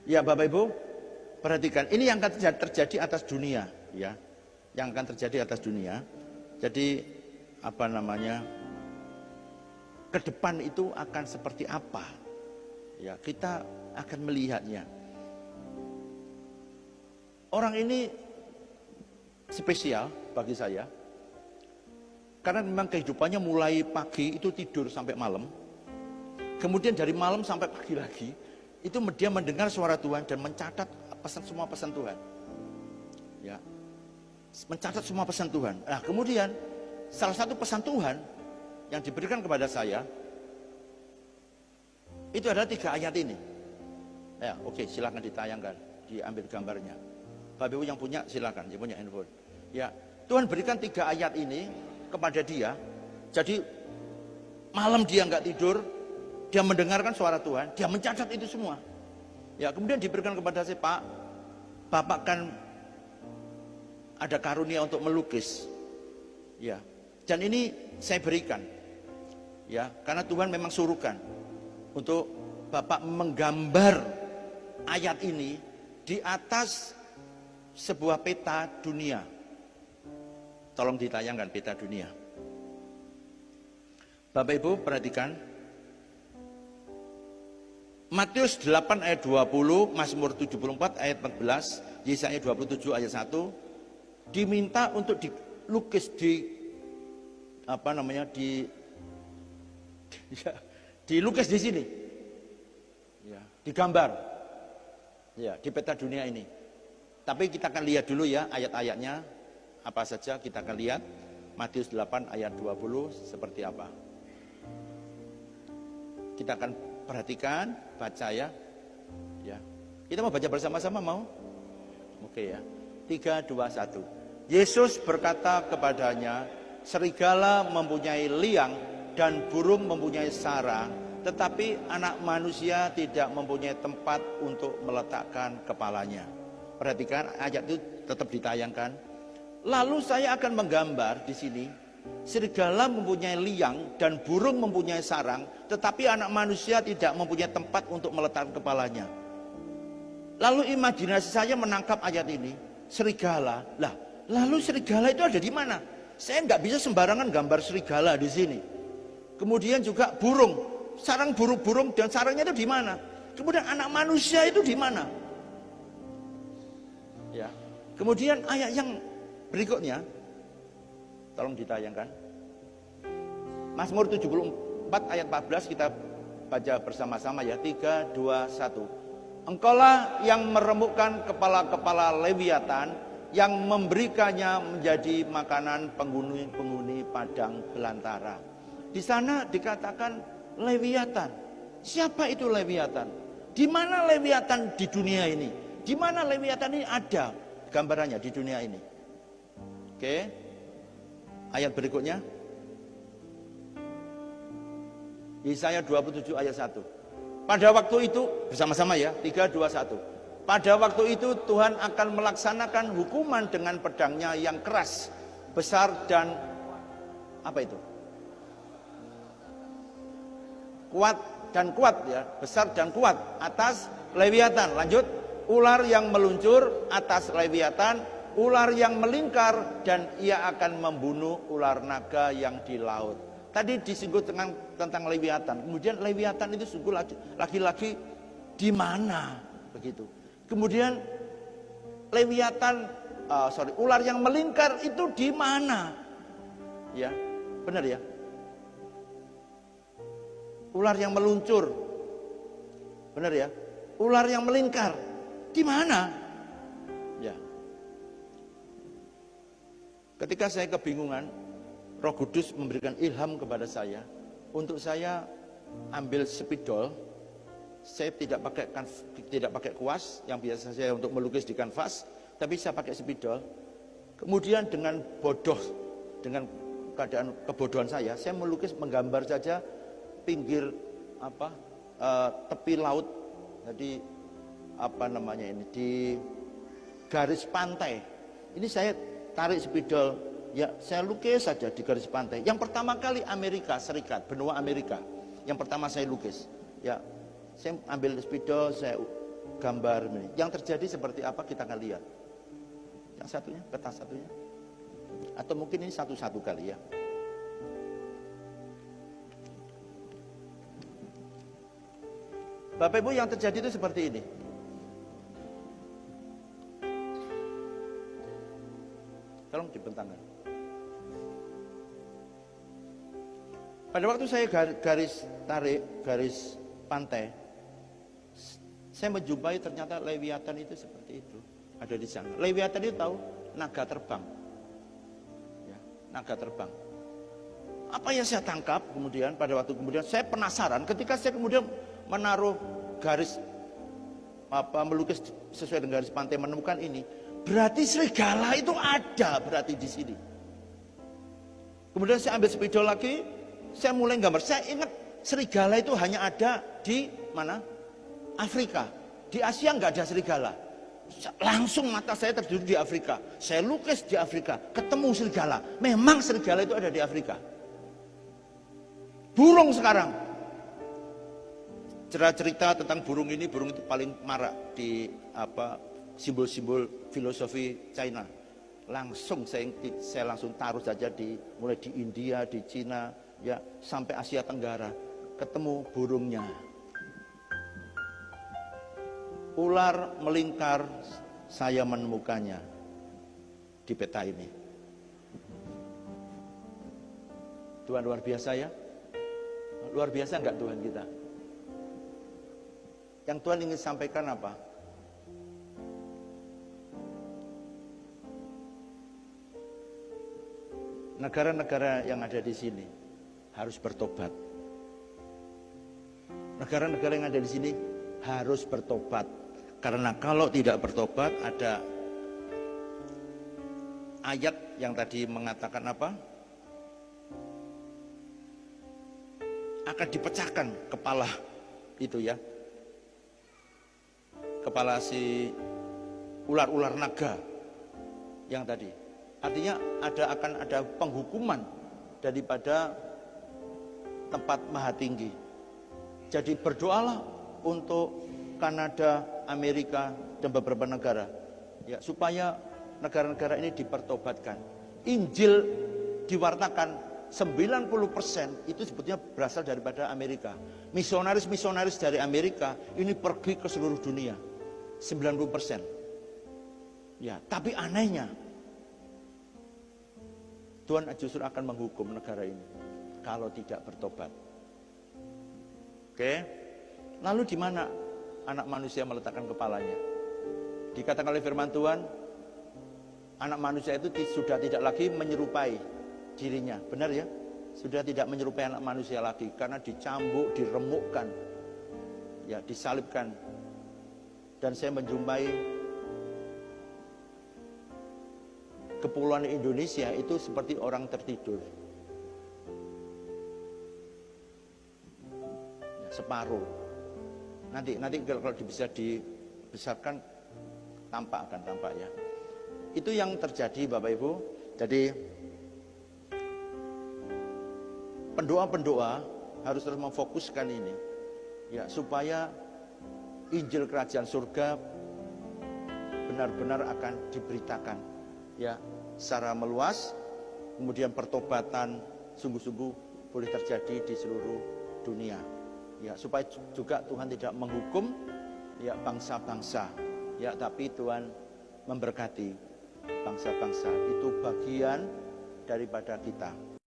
Ya Bapak Ibu, perhatikan, ini yang akan terjadi atas dunia, ya, yang akan terjadi atas dunia. Jadi apa namanya, ke depan itu akan seperti apa? Ya, kita akan melihatnya. Orang ini spesial bagi saya, karena memang kehidupannya mulai pagi itu tidur sampai malam, kemudian dari malam sampai pagi lagi. Itu dia mendengar suara Tuhan dan mencatat semua pesan Tuhan. Ya. Mencatat semua pesan Tuhan. Nah, kemudian salah satu pesan Tuhan yang diberikan kepada saya itu adalah 3 ayat ini. Ya, oke, silakan ditayangkan, diambil gambarnya. Bapak Ibu yang punya silakan, yang punya handphone. Ya, Tuhan berikan 3 ayat ini kepada dia. Jadi malam dia nggak tidur, dia mendengarkan suara Tuhan, dia mencatat itu semua. Ya, kemudian diberikan kepada saya, Pak, Bapak kan ada karunia untuk melukis. Ya, dan ini saya berikan. Ya, karena Tuhan memang suruhkan untuk Bapak menggambar ayat ini di atas sebuah peta dunia. Tolong ditayangkan peta dunia. Bapak Ibu perhatikan, Matius 8 ayat 20, Mazmur 74 ayat 14, Yesaya 27 ayat 1 diminta untuk dilukis dilukis di sini. Ya, digambar. Ya, di peta dunia ini. Tapi kita akan lihat dulu ya ayat-ayatnya apa saja, kita akan lihat Matius 8 ayat 20 seperti apa. Kita akan perhatikan, baca ya. Ya. Kita mau baca bersama-sama mau? Oke ya. 3, 2, 1. Yesus berkata kepadanya, serigala mempunyai liang dan burung mempunyai sarang, tetapi anak manusia tidak mempunyai tempat untuk meletakkan kepalanya. Perhatikan ayat itu tetap ditayangkan. Lalu saya akan menggambar di sini, serigala mempunyai liang dan burung mempunyai sarang, tetapi anak manusia tidak mempunyai tempat untuk meletakkan kepalanya. Lalu imajinasi saya menangkap ayat ini, serigala. Lah, lalu serigala itu ada di mana? Saya nggak bisa sembarangan gambar serigala di sini. Kemudian juga burung, sarang burung-burung dan sarangnya itu di mana? Kemudian anak manusia itu di mana? Ya. Kemudian ayat yang berikutnya, tolong ditayangkan. Mazmur 74 ayat 14 kita baca bersama-sama ya. 3, 2, 1. Engkaulah yang meremukkan kepala-kepala Lewiatan, yang memberikannya menjadi makanan penghuni-penghuni padang belantara. Di sana dikatakan Lewiatan. Siapa itu Lewiatan? Di mana Lewiatan di dunia ini? Di mana Lewiatan ini ada gambarannya di dunia ini? Oke. Ayat berikutnya. Yesaya 27 ayat 1. Pada waktu itu, bersama-sama ya, 3, 2, 1. Pada waktu itu Tuhan akan melaksanakan hukuman dengan pedangnya yang keras, besar dan apa itu? Kuat ya, besar dan kuat atas Lewiatan. Lanjut, ular yang meluncur atas Lewiatan, ular yang melingkar, dan ia akan membunuh ular naga yang di laut. Tadi disinggung tentang Lewiatan. Kemudian Lewiatan itu sungguh lagi-lagi di mana begitu. Kemudian Lewiatan, ular yang melingkar itu di mana? Ya, benar ya. Ular yang meluncur, benar ya. Ular yang melingkar, di mana? Ya. Ketika saya kebingungan, Roh Kudus memberikan ilham kepada saya untuk saya ambil spidol. Saya tidak pakai kuas yang biasa saya untuk melukis di kanvas, tapi saya pakai spidol. Kemudian dengan keadaan kebodohan saya melukis, menggambar saja pinggir tepi laut. Jadi di garis pantai. Ini saya tarik spidol, ya saya lukis saja di garis pantai. Yang pertama kali Amerika Serikat, benua Amerika, yang pertama saya lukis. Ya, saya ambil spidol, saya gambar ini. Yang terjadi seperti apa kita akan lihat. Yang satunya, peta satunya. Atau mungkin ini satu-satu kali ya. Bapak Ibu, yang terjadi itu seperti ini. Tolong dibentangkan. Pada waktu saya garis tarik, garis pantai, saya menjumpai ternyata Lewiatan itu seperti itu. Ada di sana. Lewiatan itu tahu naga terbang. Ya, naga terbang. Apa yang saya tangkap kemudian pada waktu kemudian saya penasaran ketika saya kemudian menaruh garis melukis sesuai dengan garis pantai menemukan ini, berarti serigala itu ada berarti di sini. Kemudian saya ambil spidol lagi, saya mulai gambar. Saya ingat serigala itu hanya ada di mana? Afrika. Di Asia nggak ada serigala. Langsung mata saya tertuju di Afrika. Saya lukis di Afrika, ketemu serigala. Memang serigala itu ada di Afrika. Burung sekarang. Cerita tentang burung ini, burung itu paling marak di simbol-simbol filosofi China. Langsung saya langsung taruh saja mulai di India, di Cina, ya sampai Asia Tenggara, ketemu burungnya. Ular melingkar, saya menemukannya di peta ini. Tuhan luar biasa ya, luar biasa enggak Tuhan kita? Yang Tuhan ingin sampaikan apa? Negara-negara yang ada di sini harus bertobat. Negara-negara yang ada di sini harus bertobat. Karena kalau tidak bertobat, ada ayat yang tadi mengatakan apa? Akan dipecahkan kepala itu ya. Kepala si ular-ular naga yang tadi. Artinya akan ada penghukuman daripada tempat maha tinggi. Jadi berdoalah untuk Kanada, Amerika, dan beberapa negara ya, supaya negara-negara ini dipertobatkan. Injil diwartakan 90% itu sebetulnya berasal daripada Amerika. Misionaris-misionaris dari Amerika ini pergi ke seluruh dunia. 90%. Ya, tapi anehnya Tuhan justru akan menghukum negara ini kalau tidak bertobat. Oke. Lalu di mana anak manusia meletakkan kepalanya? Dikatakan oleh firman Tuhan, anak manusia itu sudah tidak lagi menyerupai dirinya. Benar ya? Sudah tidak menyerupai anak manusia lagi karena dicambuk, diremukkan, ya, disalibkan. Dan saya menjumpai kepulauan Indonesia itu seperti orang tertidur. Separuh. Nanti kalau bisa dibesarkan tampak ya. Itu yang terjadi Bapak Ibu. Jadi pendoa-pendoa harus terus memfokuskan ini. Ya, supaya Injil kerajaan surga benar-benar akan diberitakan ya secara meluas, kemudian pertobatan sungguh-sungguh boleh terjadi di seluruh dunia. Ya, supaya juga Tuhan tidak menghukum ya bangsa-bangsa. Ya, tapi Tuhan memberkati bangsa-bangsa. Itu bagian daripada kita.